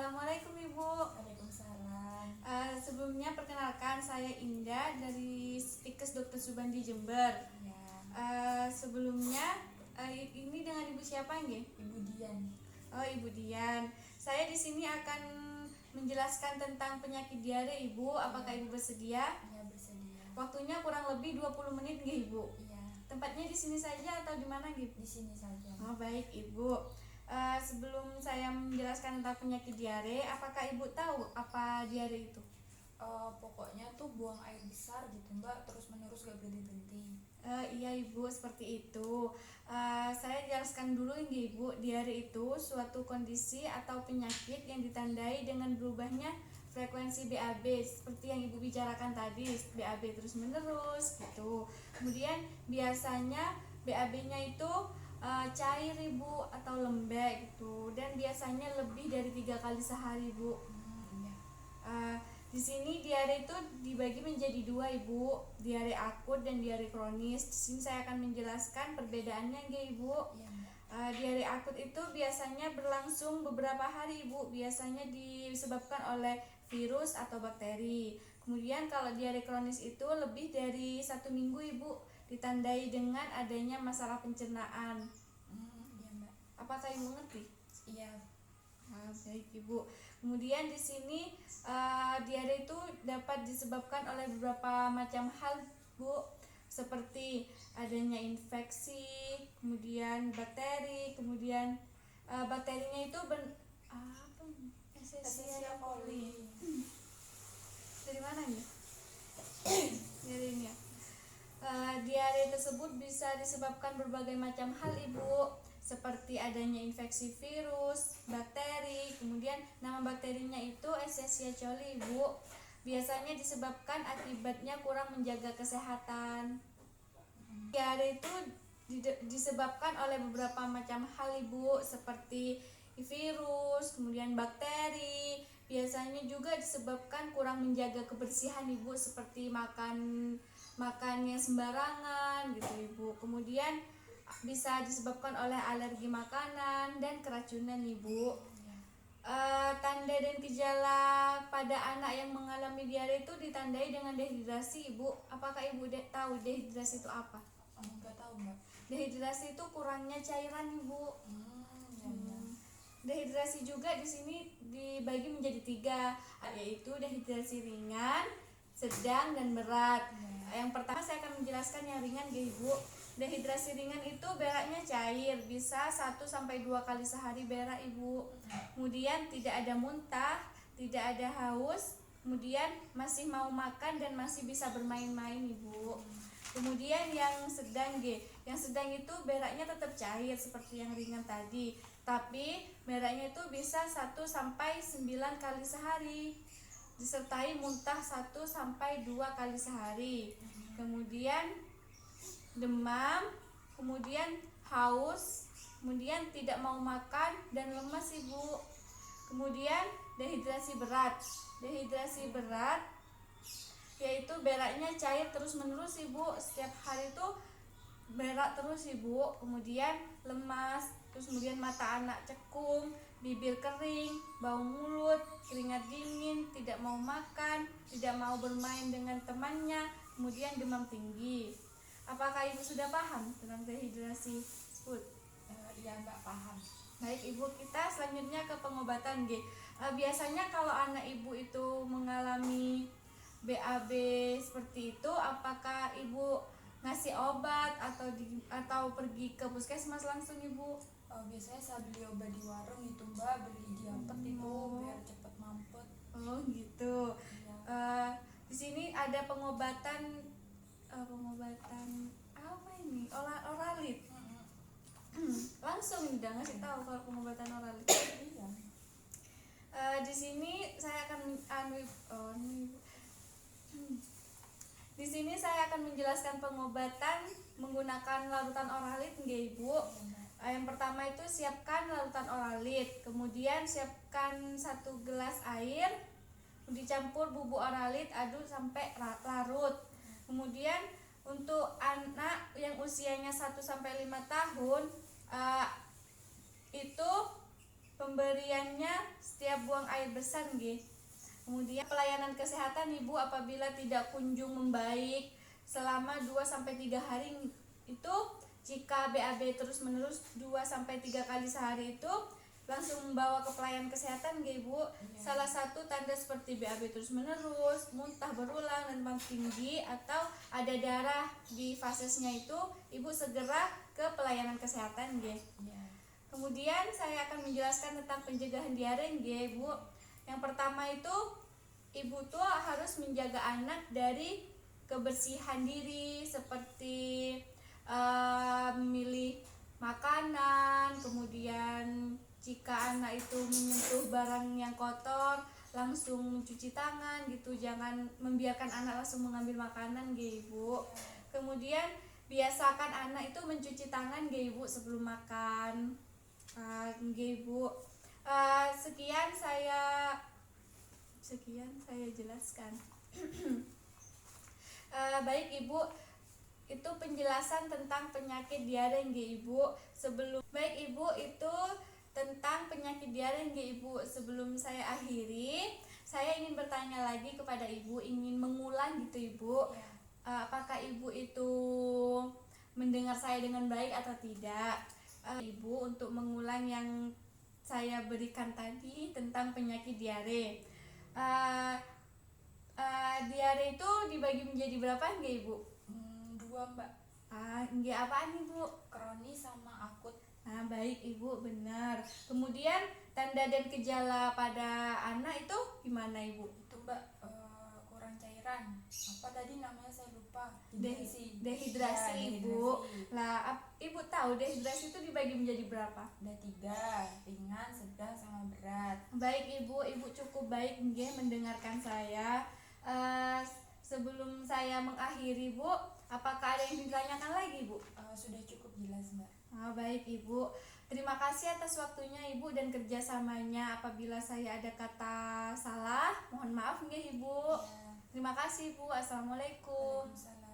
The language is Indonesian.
Assalamualaikum Ibu. Waalaikumsalam. Sebelumnya perkenalkan saya Indah dari Stikes Dr. Subandi Jember. Ya, Sebelumnya ini dengan Ibu siapa nggih? Ibu Dian. Oh, Ibu Dian. Saya di sini akan menjelaskan tentang penyakit diare Ibu. Apakah Ibu bersedia? Ya, bersedia. Waktunya kurang lebih 20 menit nggih Ibu. Iya, Tempatnya di sini saja atau di mana nggih? di sini saja. Oh, baik Ibu. Sebelum saya menjelaskan tentang penyakit diare, apakah Ibu tahu apa diare itu? Pokoknya tuh buang air besar gitu Mbak, terus menerus gak berhenti-berhenti. Iya Ibu, seperti itu. Saya jelaskan dulu ini Ibu, diare itu suatu kondisi atau penyakit yang ditandai dengan berubahnya frekuensi BAB seperti yang Ibu bicarakan tadi, BAB terus menerus gitu. Kemudian biasanya BAB-nya itu cair Ibu atau lembek gitu, dan biasanya lebih dari 3 kali sehari Ibu. Iya. Di sini diare itu dibagi menjadi dua Ibu, diare akut dan diare kronis. Di sini saya akan menjelaskan perbedaannya nggih Ibu. Iya, Mbak. Diare akut itu biasanya berlangsung beberapa hari Ibu, biasanya disebabkan oleh virus atau bakteri. Kemudian kalau diare kronis itu lebih dari 1 minggu Ibu, ditandai dengan adanya masalah pencernaan. Iya, Mbak. Apakah Ibu mengerti? Iya. Baik Ibu. Kemudian di sini diare itu dapat disebabkan oleh beberapa macam hal Bu, seperti adanya infeksi, kemudian bakteri, kemudian bakterinya itu Escherichia coli. Dari mana nih? Dari ini ya. Diare tersebut bisa disebabkan berbagai macam hal Ibu, seperti adanya infeksi virus, bakteri, kemudian nama bakterinya itu Escherichia coli Ibu. Biasanya disebabkan akibatnya kurang menjaga kesehatan. Diare itu disebabkan oleh beberapa macam hal Ibu, seperti virus, kemudian bakteri. Biasanya juga disebabkan kurang menjaga kebersihan Ibu, seperti makan yang sembarangan gitu Ibu. Kemudian bisa disebabkan oleh alergi makanan dan keracunan Ibu. Tanda dan gejala pada anak yang mengalami diare itu ditandai dengan dehidrasi Ibu. Apakah Ibu tahu dehidrasi itu apa? Enggak tahu Mbak. Dehidrasi itu kurangnya cairan Ibu. Ya. Dehidrasi juga di sini dibagi menjadi 3, yaitu dehidrasi ringan, sedang, dan berat. Yang pertama saya akan menjelaskan yang ringan Ibu. Dehidrasi ringan itu beraknya cair, bisa 1-2 kali sehari berak Ibu. Kemudian tidak ada muntah, tidak ada haus, kemudian masih mau makan dan masih bisa bermain-main Ibu. Kemudian yang sedang yang sedang itu beraknya tetap cair seperti yang ringan tadi, tapi beraknya itu bisa 1-9 kali sehari, disertai muntah 1-2 kali sehari. Kemudian demam, kemudian haus, kemudian tidak mau makan dan lemas Ibu. Kemudian dehidrasi berat. Dehidrasi berat yaitu beraknya cair terus-menerus Ibu, setiap hari itu berak terus Ibu. Kemudian lemas, terus kemudian mata anak cekung, bibir kering, bau mulut, keringat dingin, tidak mau makan, tidak mau bermain dengan temannya, kemudian demam tinggi. Apakah Ibu sudah paham tentang dehidrasi tersebut? Iya Mbak, paham. Baik Ibu, kita selanjutnya ke pengobatan biasanya kalau anak Ibu itu mengalami BAB seperti itu, apakah Ibu ngasih obat atau pergi ke puskesmas langsung Ibu? Biasanya saya beli obat di warung itu Mbak, beli diapet itu biar cepet mampet. Oh gitu. Iya. Di sini ada pengobatan apa ini? Oralit. Langsung udah ngasih tahu kalau pengobatan oralit. Iya. Di sini saya akan di sini saya akan menjelaskan pengobatan menggunakan larutan oralit nggih Ibu. Yang pertama itu siapkan larutan oralit, kemudian siapkan 1 gelas air, dicampur bubuk oralit, aduk sampai larut. Kemudian untuk anak yang usianya 1-5 tahun itu pemberiannya setiap buang air besar nggih. Kemudian pelayanan kesehatan Ibu apabila tidak kunjung membaik selama 2 sampai 3 hari itu, jika BAB terus-menerus 2 sampai 3 kali sehari itu langsung membawa ke pelayanan kesehatan nggih Ibu. Salah satu tanda seperti BAB terus-menerus, muntah berulang dan demam tinggi atau ada darah di fasesnya itu, Ibu segera ke pelayanan kesehatan nggih. Kemudian saya akan menjelaskan tentang pencegahan diare nggih Bu. Yang pertama itu Ibu tuh harus menjaga anak dari kebersihan diri seperti memilih makanan, kemudian jika anak itu menyentuh barang yang kotor langsung mencuci tangan gitu, jangan membiarkan anak langsung mengambil makanan nggih Ibu. Kemudian biasakan anak itu mencuci tangan nggih Ibu sebelum makan. Nggih Bu. Sekian saya jelaskan. Baik Ibu, itu penjelasan tentang penyakit diare nggih Ibu. Baik Ibu, itu tentang penyakit diare nggih Ibu. Sebelum saya akhiri, saya ingin bertanya lagi kepada Ibu, ingin mengulang gitu Ibu. Apakah Ibu itu mendengar saya dengan baik atau tidak? Ibu untuk mengulang yang saya berikan tadi tentang penyakit diare. Diare itu dibagi menjadi berapa nggih Ibu? 2 Mbak, Nggih apaan Ibu? kronis sama akut. Baik Ibu, benar. Kemudian tanda dan gejala pada anak itu gimana Ibu? Itu Mbak, kurang cairan. Apa tadi namanya saya lupa. Dehidrasi Ya, Ibu. dehidrasi. Lah, Ibu tahu dehidrasi itu dibagi menjadi berapa? Ada 3, ringan, sedang, sama berat. Baik Ibu, Ibu cukup baik nggih mendengarkan saya. Sebelum saya mengakhiri Bu, apakah ada yang ditanyakan lagi Bu? Sudah cukup jelas Mbak. Baik Ibu, terima kasih atas waktunya Ibu dan kerjasamanya. Apabila saya ada kata salah, mohon maaf nggih Ibu. Ya. Terima kasih Bu. Assalamualaikum. Waalaikumsalam.